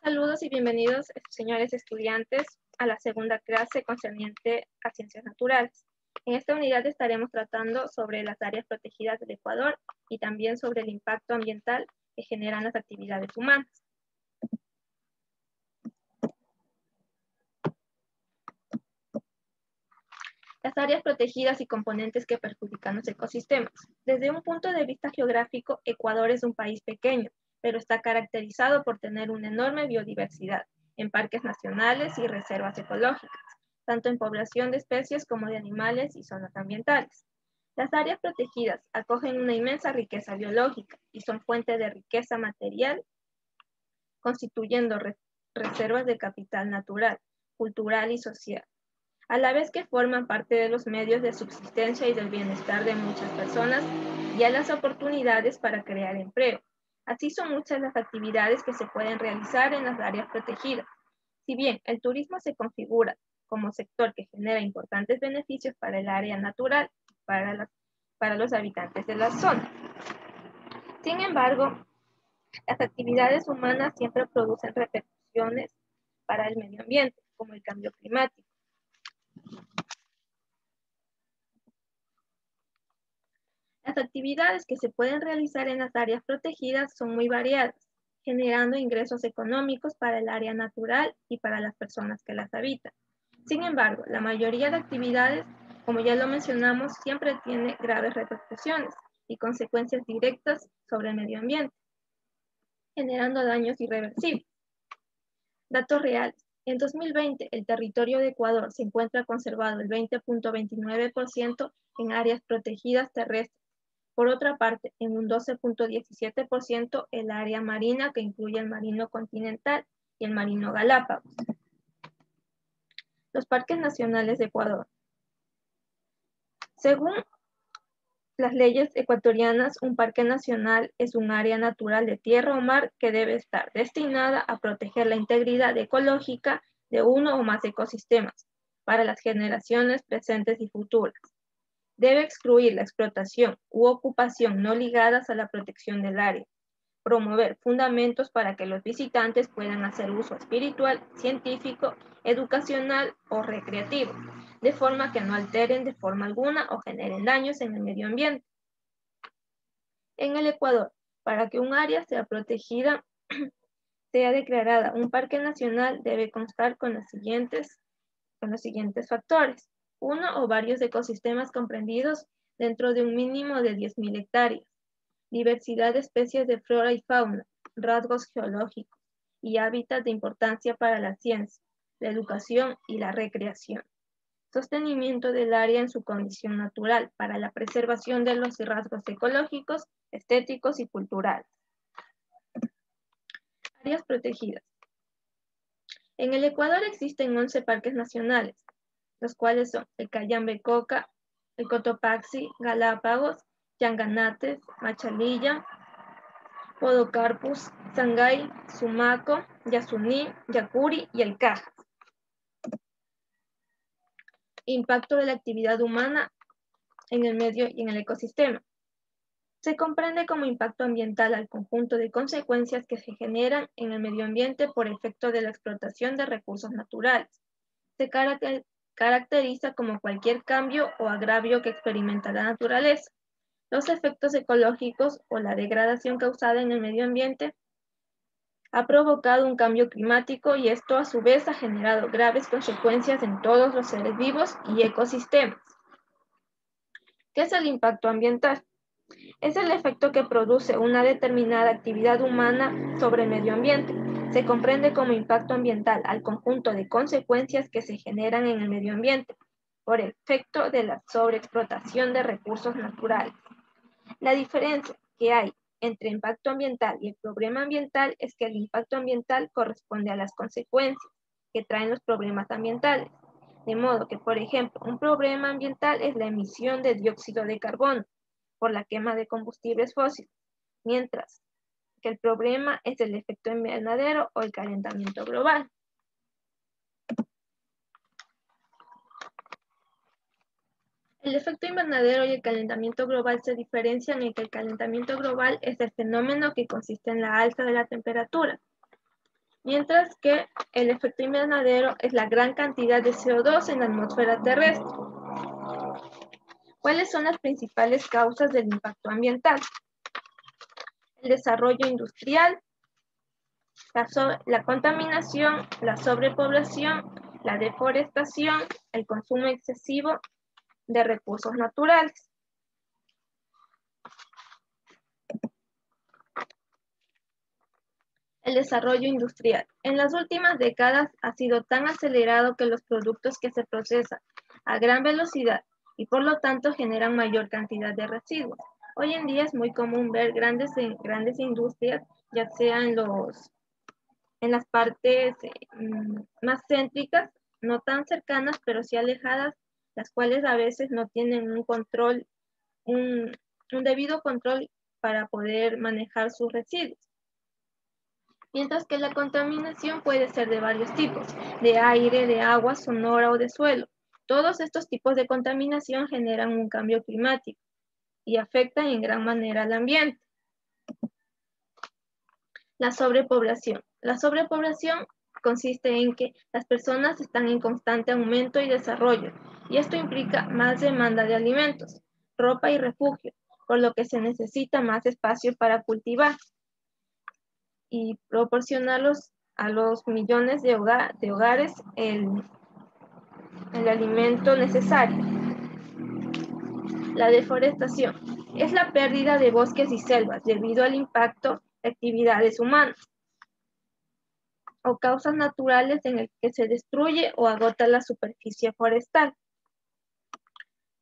Saludos y bienvenidos, señores estudiantes, a la segunda clase concerniente a ciencias naturales. En esta unidad estaremos tratando sobre las áreas protegidas del Ecuador y también sobre el impacto ambiental que generan las actividades humanas. Las áreas protegidas y componentes que perjudican los ecosistemas. Desde un punto de vista geográfico, Ecuador es un país pequeño, pero está caracterizado por tener una enorme biodiversidad en parques nacionales y reservas ecológicas, tanto en población de especies como de animales y zonas ambientales. Las áreas protegidas acogen una inmensa riqueza biológica y son fuente de riqueza material, constituyendo reservas de capital natural, cultural y social, a la vez que forman parte de los medios de subsistencia y del bienestar de muchas personas y a las oportunidades para crear empleo. Así son muchas las actividades que se pueden realizar en las áreas protegidas. Si bien el turismo se configura como sector que genera importantes beneficios para el área natural, para los habitantes de la zona. Sin embargo, las actividades humanas siempre producen repercusiones para el medio ambiente, como el cambio climático. Las actividades que se pueden realizar en las áreas protegidas son muy variadas, generando ingresos económicos para el área natural y para las personas que las habitan. Sin embargo, la mayoría de actividades, como ya lo mencionamos, siempre tiene graves repercusiones y consecuencias directas sobre el medio ambiente, generando daños irreversibles. Datos reales. En 2020, el territorio de Ecuador se encuentra conservado el 20.29% en áreas protegidas terrestres. Por otra parte, en un 12.17% el área marina, que incluye el marino continental y el marino Galápagos. Los parques nacionales de Ecuador. Según las leyes ecuatorianas, un parque nacional es un área natural de tierra o mar que debe estar destinada a proteger la integridad ecológica de uno o más ecosistemas para las generaciones presentes y futuras. Debe excluir la explotación u ocupación no ligadas a la protección del área, promover fundamentos para que los visitantes puedan hacer uso espiritual, científico, educacional o recreativo, de forma que no alteren de forma alguna o generen daños en el medio ambiente. En el Ecuador, para que un área sea protegida, sea declarada un parque nacional, debe constar con los siguientes factores. Uno o varios ecosistemas comprendidos dentro de un mínimo de 10.000 hectáreas. Diversidad de especies de flora y fauna, rasgos geológicos y hábitats de importancia para la ciencia, la educación y la recreación. Sostenimiento del área en su condición natural para la preservación de los rasgos ecológicos, estéticos y culturales. Áreas protegidas. En el Ecuador existen 11 parques nacionales, los cuales son el Cayambe-Coca, el Cotopaxi, Galápagos, Yanganates, Machalilla, Podocarpus, Sangay, Sumaco, Yasuní, Yacuri y el Cajas. Impacto de la actividad humana en el medio y en el ecosistema. Se comprende como impacto ambiental al conjunto de consecuencias que se generan en el medio ambiente por efecto de la explotación de recursos naturales. Se caracteriza como cualquier cambio o agravio que experimenta la naturaleza. Los efectos ecológicos o la degradación causada en el medio ambiente ha provocado un cambio climático y esto a su vez ha generado graves consecuencias en todos los seres vivos y ecosistemas. ¿Qué es el impacto ambiental? Es el efecto que produce una determinada actividad humana sobre el medio ambiente. Se comprende como impacto ambiental al conjunto de consecuencias que se generan en el medio ambiente por efecto de la sobreexplotación de recursos naturales. La diferencia que hay entre impacto ambiental y el problema ambiental es que el impacto ambiental corresponde a las consecuencias que traen los problemas ambientales. De modo que, por ejemplo, un problema ambiental es la emisión de dióxido de carbono por la quema de combustibles fósiles, mientras que el problema es el efecto invernadero o el calentamiento global. El efecto invernadero y el calentamiento global se diferencian en que el calentamiento global es el fenómeno que consiste en la alza de la temperatura, mientras que el efecto invernadero es la gran cantidad de CO2 en la atmósfera terrestre. ¿Cuáles son las principales causas del impacto ambiental? El desarrollo industrial, la contaminación, la sobrepoblación, la deforestación, el consumo excesivo de recursos naturales. El desarrollo industrial. En las últimas décadas ha sido tan acelerado que los productos que se procesan a gran velocidad y por lo tanto generan mayor cantidad de residuos. Hoy en día es muy común ver grandes industrias, ya sea en las partes más céntricas, no tan cercanas, pero sí alejadas, las cuales a veces no tienen un control, un debido control para poder manejar sus residuos. Mientras que la contaminación puede ser de varios tipos, de aire, de agua, sonora o de suelo. Todos estos tipos de contaminación generan un cambio climático y afectan en gran manera al ambiente. La sobrepoblación. La sobrepoblación consiste en que las personas están en constante aumento y desarrollo, y esto implica más demanda de alimentos, ropa y refugio, por lo que se necesita más espacio para cultivar y proporcionarlos a los millones de hogares el alimento necesario. La deforestación es la pérdida de bosques y selvas debido al impacto de actividades humanas o causas naturales en el que se destruye o agota la superficie forestal,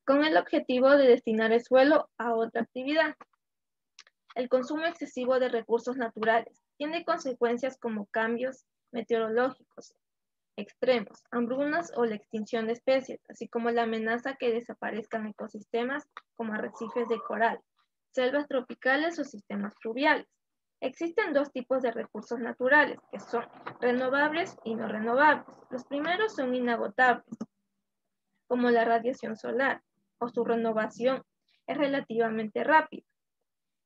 con el objetivo de destinar el suelo a otra actividad. El consumo excesivo de recursos naturales tiene consecuencias como cambios meteorológicos extremos, hambrunas o la extinción de especies, así como la amenaza que desaparezcan ecosistemas como arrecifes de coral, selvas tropicales o sistemas fluviales. Existen dos tipos de recursos naturales, que son renovables y no renovables. Los primeros son inagotables, como la radiación solar, o su renovación es relativamente rápida,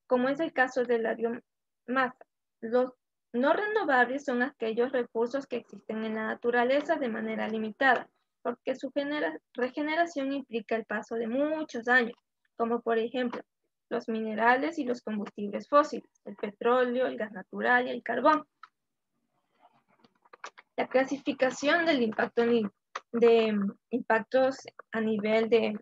como es el caso de la biomasa. Los no renovables son aquellos recursos que existen en la naturaleza de manera limitada, porque su regeneración implica el paso de muchos años, como por ejemplo los minerales y los combustibles fósiles, el petróleo, el gas natural y el carbón. La clasificación del impacto de impactos a nivel del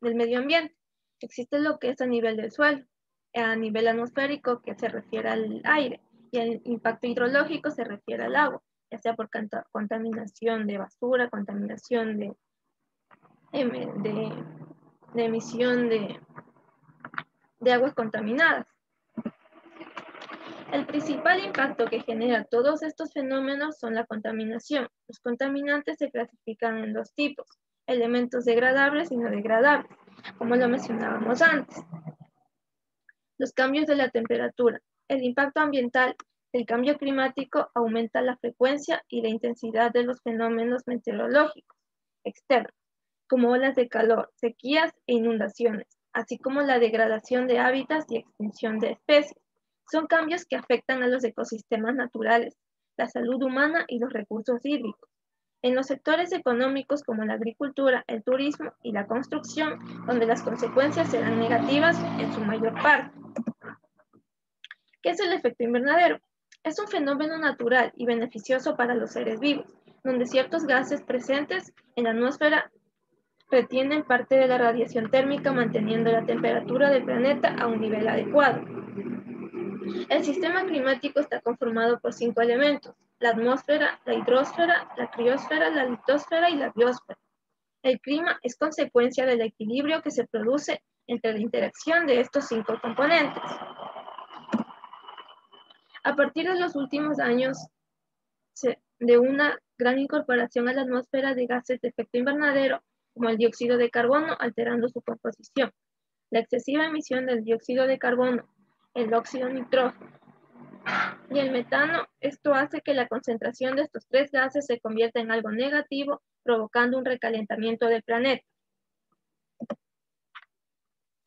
medio ambiente. Existe lo que es a nivel del suelo, a nivel atmosférico, que se refiere al aire, y el impacto hidrológico se refiere al agua, ya sea por contaminación de basura, contaminación de emisión de aguas contaminadas. El principal impacto que genera todos estos fenómenos son la contaminación. Los contaminantes se clasifican en dos tipos, elementos degradables y no degradables, como lo mencionábamos antes. Los cambios de la temperatura. El impacto ambiental del cambio climático aumenta la frecuencia y la intensidad de los fenómenos meteorológicos externos, como olas de calor, sequías e inundaciones, así como la degradación de hábitats y extinción de especies. Son cambios que afectan a los ecosistemas naturales, la salud humana y los recursos hídricos. En los sectores económicos como la agricultura, el turismo y la construcción, donde las consecuencias serán negativas en su mayor parte. ¿Qué es el efecto invernadero? Es un fenómeno natural y beneficioso para los seres vivos, donde ciertos gases presentes en la atmósfera retienen parte de la radiación térmica, manteniendo la temperatura del planeta a un nivel adecuado. El sistema climático está conformado por 5 elementos: la atmósfera, la hidrosfera, la criosfera, la litosfera y la biosfera. El clima es consecuencia del equilibrio que se produce entre la interacción de estos 5 componentes. A partir de los últimos años, de una gran incorporación a la atmósfera de gases de efecto invernadero, como el dióxido de carbono, alterando su composición, la excesiva emisión del dióxido de carbono, el óxido nitrógeno y el metano. Esto hace que la concentración de estos 3 gases se convierta en algo negativo, provocando un recalentamiento del planeta.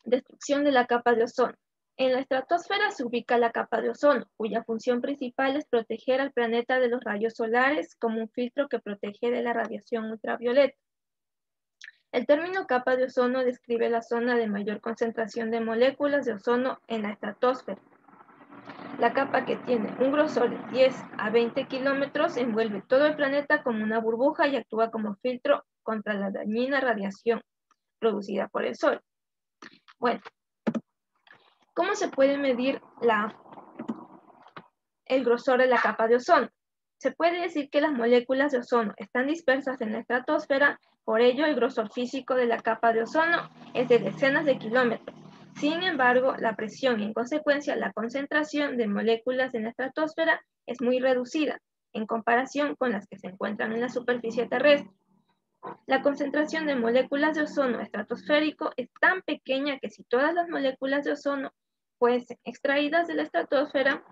Destrucción de la capa de ozono. En la estratosfera se ubica la capa de ozono, cuya función principal es proteger al planeta de los rayos solares como un filtro que protege de la radiación ultravioleta. El término capa de ozono describe la zona de mayor concentración de moléculas de ozono en la estratosfera. La capa, que tiene un grosor de 10 a 20 kilómetros, envuelve todo el planeta como una burbuja y actúa como filtro contra la dañina radiación producida por el Sol. Bueno, ¿cómo se puede medir el grosor de la capa de ozono? Se puede decir que las moléculas de ozono están dispersas en la estratosfera, por ello el grosor físico de la capa de ozono es de decenas de kilómetros. Sin embargo, la presión y en consecuencia la concentración de moléculas en la estratosfera es muy reducida en comparación con las que se encuentran en la superficie terrestre. La concentración de moléculas de ozono estratosférico es tan pequeña que si todas las moléculas de ozono fuesen extraídas de la estratosfera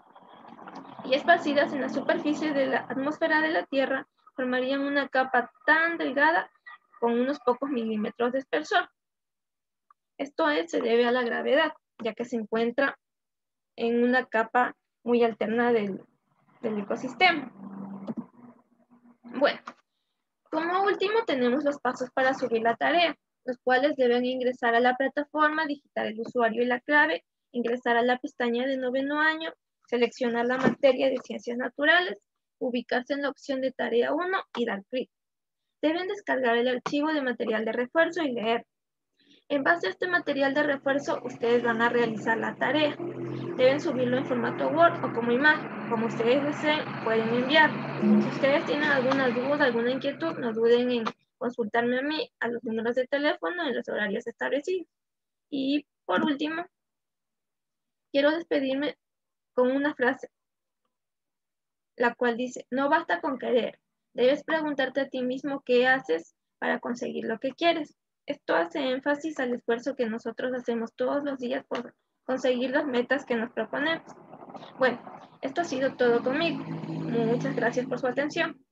y esparcidas en la superficie de la atmósfera de la Tierra, formarían una capa tan delgada con unos pocos milímetros de espesor. Esto se debe a la gravedad, ya que se encuentra en una capa muy alterna del ecosistema. Bueno, como último tenemos los pasos para subir la tarea, los cuales deben ingresar a la plataforma, digitar el usuario y la clave, ingresar a la pestaña de noveno año, seleccionar la materia de ciencias naturales, ubicarse en la opción de tarea 1 y dar clic. Deben descargar el archivo de material de refuerzo y leer. En base a este material de refuerzo, ustedes van a realizar la tarea. Deben subirlo en formato Word o como imagen. Como ustedes deseen, pueden enviar. Si ustedes tienen alguna duda, alguna inquietud, no duden en consultarme a mí a los números de teléfono en los horarios establecidos. Y por último, quiero despedirme con una frase, la cual dice: no basta con querer, debes preguntarte a ti mismo qué haces para conseguir lo que quieres. Esto hace énfasis al esfuerzo que nosotros hacemos todos los días por conseguir las metas que nos proponemos. Bueno, esto ha sido todo conmigo. Muchas gracias por su atención.